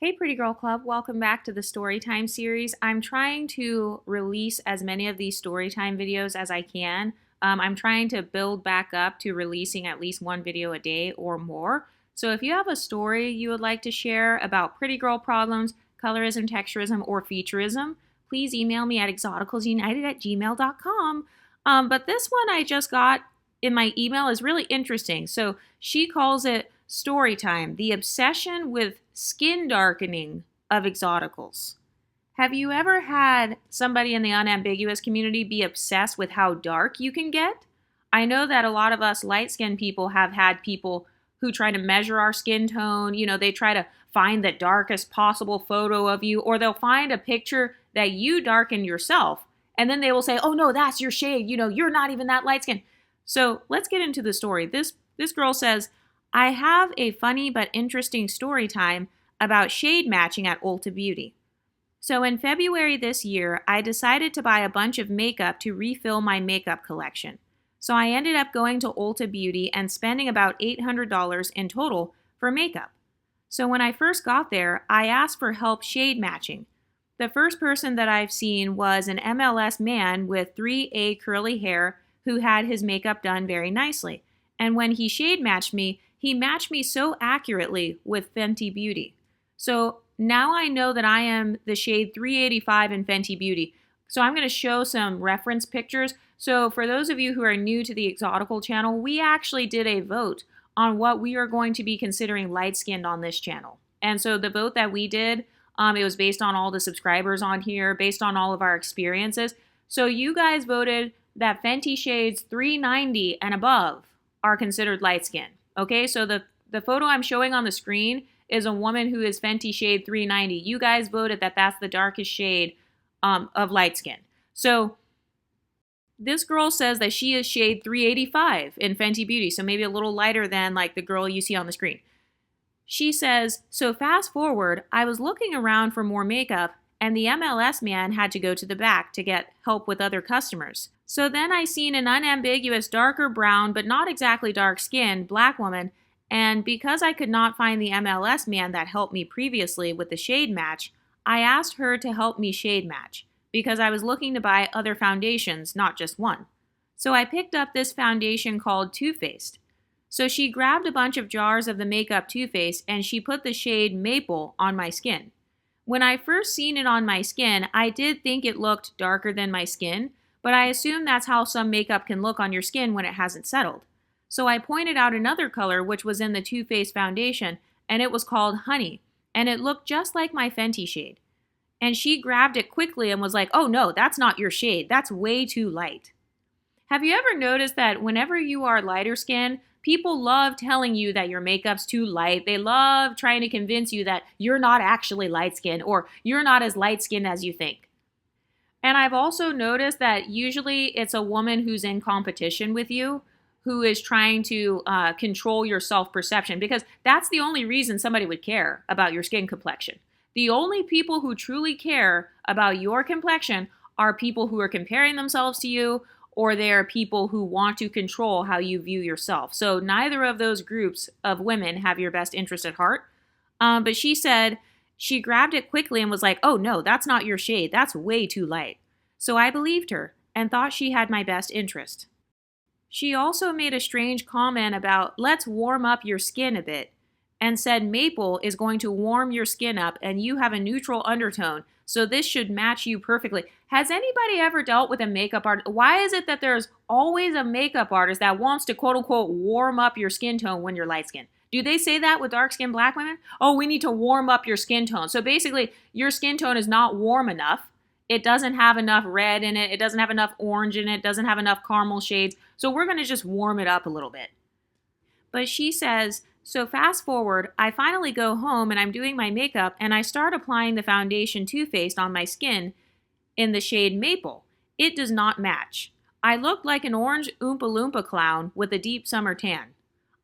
Hey, Pretty Girl Club, welcome back to the Storytime series. I'm trying to release as many of these Storytime videos as I can. I'm trying to build back up to releasing at least one video a day or more. So if you have a story you would like to share about pretty girl problems, colorism, texturism, or featureism, please email me at exoticalsunited@gmail.com. But this one I just got in my email is really interesting. So she calls it Storytime, the obsession with skin darkening of exoticals. Have you ever had somebody in the unambiguous community be obsessed with how dark you can get? I know that a lot of us light-skinned people have had people who try to measure our skin tone. You know, they try to find the darkest possible photo of you, or they'll find a picture that you darkened yourself, and then they will say, oh no, that's your shade. You know, you're not even that light-skinned. So let's get into the story. This girl says, I have a funny but interesting story time about shade matching at Ulta Beauty. So in February this year, I decided to buy a bunch of makeup to refill my makeup collection. So I ended up going to Ulta Beauty and spending about $800 in total for makeup. So when I first got there, I asked for help shade matching. The first person that I've seen was an MLS man with 3A curly hair who had his makeup done very nicely. And when he shade matched me, he matched me so accurately with Fenty Beauty. So now I know that I am the shade 385 in Fenty Beauty. So I'm going to show some reference pictures. So for those of you who are new to the Exotical channel, we actually did a vote on what we are going to be considering light-skinned on this channel. And so the vote that we did, it was based on all the subscribers on here, based on all of our experiences. So you guys voted that Fenty shades 390 and above are considered light-skinned. Okay, so the photo I'm showing on the screen is a woman who is Fenty shade 390. You guys voted that that's the darkest shade of light skin. So this girl says that she is shade 385 in Fenty Beauty, so maybe a little lighter than like the girl you see on the screen. She says, so fast forward, I was looking around for more makeup and the MLS man had to go to the back to get help with other customers. So then I seen an unambiguous darker brown, but not exactly dark skinned, black woman, and because I could not find the MLS man that helped me previously with the shade match, I asked her to help me shade match, because I was looking to buy other foundations, not just one. So I picked up this foundation called Too Faced. So she grabbed a bunch of jars of the makeup Too Faced and she put the shade Maple on my skin. When I first seen it on my skin, I did think it looked darker than my skin, but I assume that's how some makeup can look on your skin when it hasn't settled. So I pointed out another color which was in the Too Faced foundation, and it was called Honey, and it looked just like my Fenty shade. And she grabbed it quickly and was like, oh no, that's not your shade, that's way too light. Have you ever noticed that whenever you are lighter skinned, people love telling you that your makeup's too light. They love trying to convince you that you're not actually light-skinned or you're not as light-skinned as you think. And I've also noticed that usually it's a woman who's in competition with you who is trying to control your self-perception, because that's the only reason somebody would care about your skin complexion. The only people who truly care about your complexion are people who are comparing themselves to you, or they're people who want to control how you view yourself. So neither of those groups of women have your best interest at heart. But she said she grabbed it quickly and was like, oh no, that's not your shade. That's way too light. So I believed her and thought she had my best interest. She also made a strange comment about let's warm up your skin a bit and said maple is going to warm your skin up and you have a neutral undertone, so this should match you perfectly. Has anybody ever dealt with a makeup artist? Why is it that there's always a makeup artist that wants to quote unquote warm up your skin tone when you're light skinned? Do they say that with dark skinned black women? Oh, we need to warm up your skin tone. So basically your skin tone is not warm enough. It doesn't have enough red in it. It doesn't have enough orange in it. It doesn't have enough caramel shades. So we're going to just warm it up a little bit. But she says, so fast forward, I finally go home and I'm doing my makeup and I start applying the foundation Too Faced on my skin in the shade Maple. It does not match. I look like an orange Oompa Loompa clown with a deep summer tan.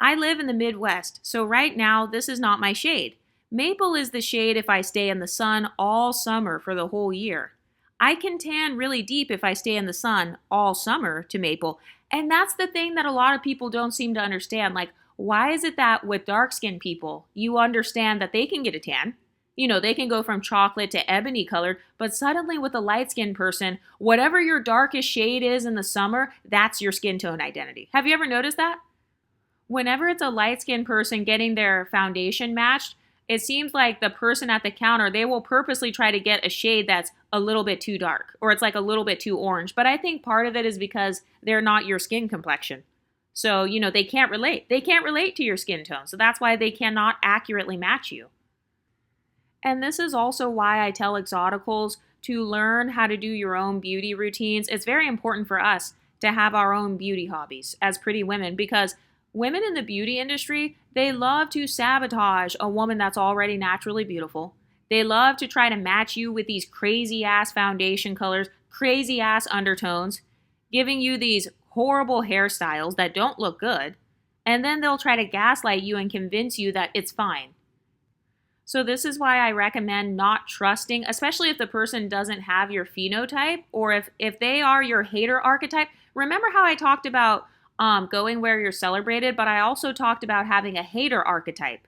I live in the Midwest, so right now this is not my shade. Maple is the shade if I stay in the sun all summer for the whole year. I can tan really deep if I stay in the sun all summer to Maple, and that's the thing that a lot of people don't seem to understand. Like, why is it that with dark-skinned people, you understand that they can get a tan, They can go from chocolate to ebony colored, but suddenly with a light skinned person, whatever your darkest shade is in the summer, that's your skin tone identity. Have you ever noticed that? Whenever it's a light skinned person getting their foundation matched, it seems like the person at the counter, they will purposely try to get a shade that's a little bit too dark or it's like a little bit too orange. But I think part of it is because they're not your skin complexion. So, they can't relate. They can't relate to your skin tone. So that's why they cannot accurately match you. And this is also why I tell exoticals to learn how to do your own beauty routines. It's very important for us to have our own beauty hobbies as pretty women because women in the beauty industry, they love to sabotage a woman that's already naturally beautiful. They love to try to match you with these crazy ass foundation colors, crazy ass undertones, giving you these horrible hairstyles that don't look good. And then they'll try to gaslight you and convince you that it's fine. So this is why I recommend not trusting, especially if the person doesn't have your phenotype or if they are your hater archetype. Remember how I talked about going where you're celebrated, but I also talked about having a hater archetype.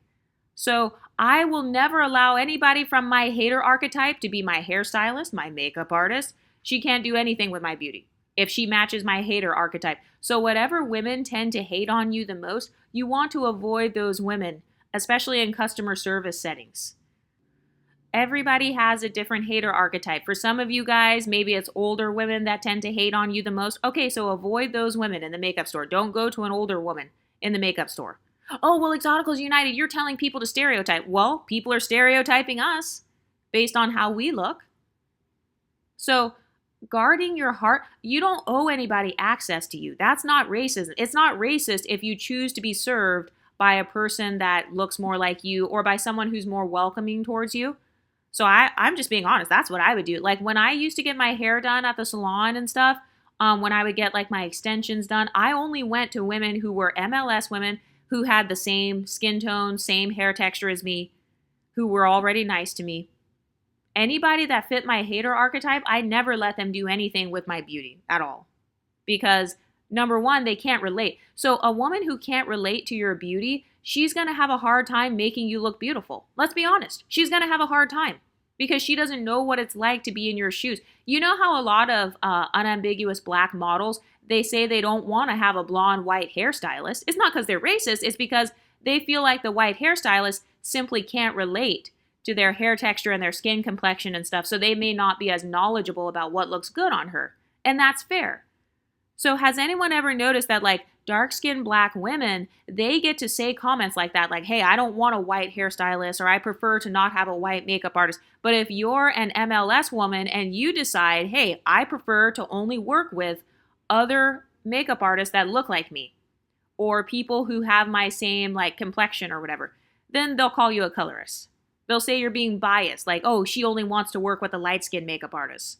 So I will never allow anybody from my hater archetype to be my hairstylist, my makeup artist. She can't do anything with my beauty if she matches my hater archetype. So whatever women tend to hate on you the most, you want to avoid those women, especially in customer service settings. Everybody has a different hater archetype. For some of you guys, maybe it's older women that tend to hate on you the most. Okay, so avoid those women in the makeup store. Don't go to an older woman in the makeup store. Oh, well, Exoticals United, you're telling people to stereotype. Well, people are stereotyping us based on how we look. So guarding your heart, you don't owe anybody access to you. That's not racism. It's not racist if you choose to be served by a person that looks more like you or by someone who's more welcoming towards you. So I'm just being honest. That's what I would do. Like when I used to get my hair done at the salon and stuff, when I would get like my extensions done, I only went to women who were MLS women who had the same skin tone, same hair texture as me, who were already nice to me. Anybody that fit my hater archetype, I never let them do anything with my beauty at all. Because number one, they can't relate. So a woman who can't relate to your beauty, she's going to have a hard time making you look beautiful. Let's be honest. She's going to have a hard time because she doesn't know what it's like to be in your shoes. You know how a lot of unambiguous black models, they say they don't want to have a blonde white hairstylist. It's not because they're racist. It's because they feel like the white hairstylist simply can't relate to their hair texture and their skin complexion and stuff. So they may not be as knowledgeable about what looks good on her. And that's fair. So has anyone ever noticed that like dark-skinned black women, they get to say comments like that, like, hey, I don't want a white hairstylist or I prefer to not have a white makeup artist. But if you're an MLS woman and you decide, hey, I prefer to only work with other makeup artists that look like me or people who have my same like complexion or whatever, then they'll call you a colorist. They'll say you're being biased, like, oh, she only wants to work with a light-skinned makeup artist.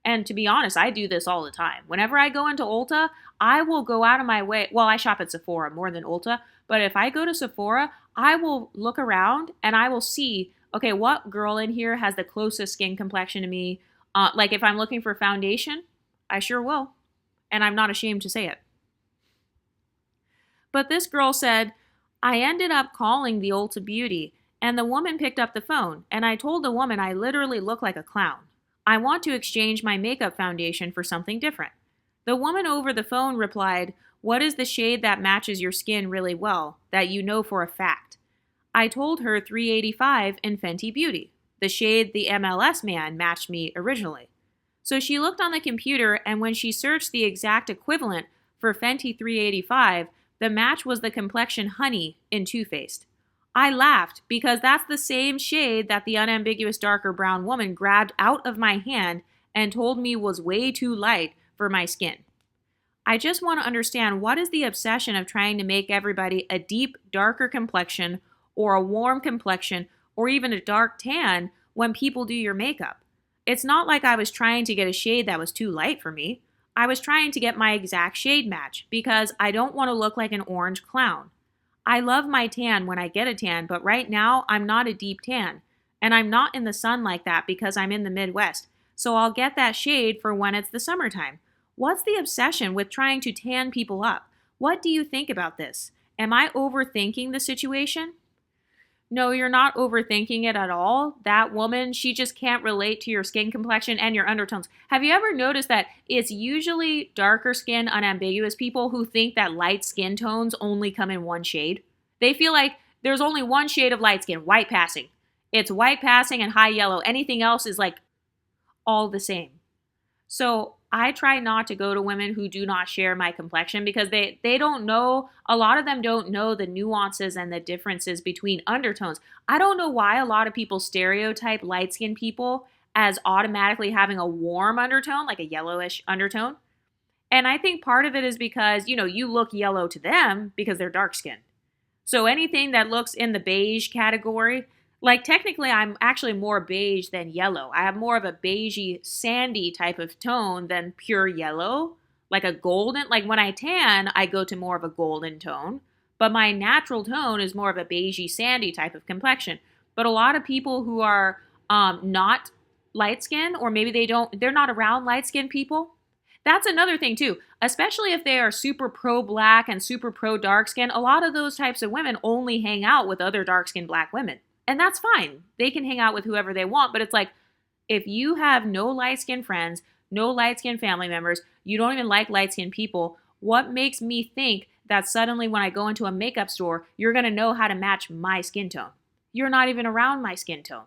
And to be honest, I do this all the time. Whenever I go into Ulta, I will go out of my way. Well, I shop at Sephora more than Ulta. But if I go to Sephora, I will look around and I will see, okay, what girl in here has the closest skin complexion to me? Like if I'm looking for foundation, I sure will. And I'm not ashamed to say it. But this girl said, I ended up calling the Ulta Beauty. And the woman picked up the phone. And I told the woman I literally look like a clown. I want to exchange my makeup foundation for something different. The woman over the phone replied, what is the shade that matches your skin really well, that you know for a fact? I told her 385 in Fenty Beauty, the shade the MLS man matched me originally. So she looked on the computer, and when she searched the exact equivalent for Fenty 385, the match was the complexion Honey in Too Faced. I laughed because that's the same shade that the unambiguous darker brown woman grabbed out of my hand and told me was way too light for my skin. I just want to understand, what is the obsession of trying to make everybody a deep, darker complexion or a warm complexion or even a dark tan when people do your makeup? It's not like I was trying to get a shade that was too light for me. I was trying to get my exact shade match because I don't want to look like an orange clown. I love my tan when I get a tan, but right now I'm not a deep tan. And I'm not in the sun like that because I'm in the Midwest. So I'll get that shade for when it's the summertime. What's the obsession with trying to tan people up? What do you think about this? Am I overthinking the situation? No, you're not overthinking it at all. That woman, she just can't relate to your skin complexion and your undertones. Have you ever noticed that it's usually darker skin, unambiguous people who think that light skin tones only come in one shade? They feel like there's only one shade of light skin, white passing. It's white passing and high yellow. Anything else is like all the same. So I try not to go to women who do not share my complexion because they don't know, a lot of them don't know the nuances and the differences between undertones. I don't know why a lot of people stereotype light skinned people as automatically having a warm undertone, like a yellowish undertone. And I think part of it is because, you look yellow to them because they're dark skinned. So anything that looks in the beige category, like technically I'm actually more beige than yellow. I have more of a beigey, sandy type of tone than pure yellow, like a golden. Like when I tan, I go to more of a golden tone, but my natural tone is more of a beigey, sandy type of complexion. But a lot of people who are not light skinned, or maybe they're not around light skinned people. That's another thing too, especially if they are super pro black and super pro dark skin. A lot of those types of women only hang out with other dark skinned black women. And that's fine. They can hang out with whoever they want, but it's like if you have no light skinned friends, no light skinned family members, you don't even like light skinned people, what makes me think that suddenly when I go into a makeup store, you're going to know how to match my skin tone? You're not even around my skin tone.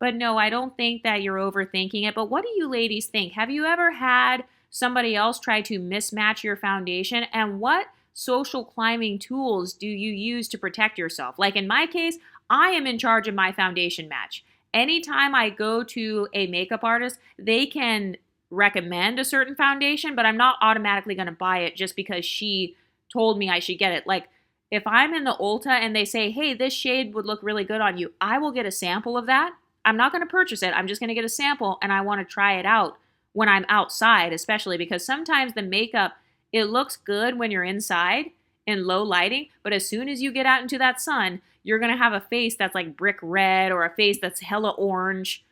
But no, I don't think that you're overthinking it. But what do you ladies think? Have you ever had somebody else try to mismatch your foundation? And what social climbing tools do you use to protect yourself? Like in my case, I am in charge of my foundation match. Anytime I go to a makeup artist, they can recommend a certain foundation, but I'm not automatically going to buy it just because she told me I should get it. Like if I'm in the Ulta and they say, hey, this shade would look really good on you, I will get a sample of that. I'm not going to purchase it. I'm just going to get a sample and I want to try it out when I'm outside, especially because sometimes the makeup, it looks good when you're inside in low lighting, but as soon as you get out into that sun, you're going to have a face that's like brick red or a face that's hella orange.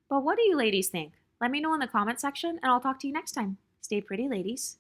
But what do you ladies think? Let me know in the comment section and I'll talk to you next time. Stay pretty, ladies.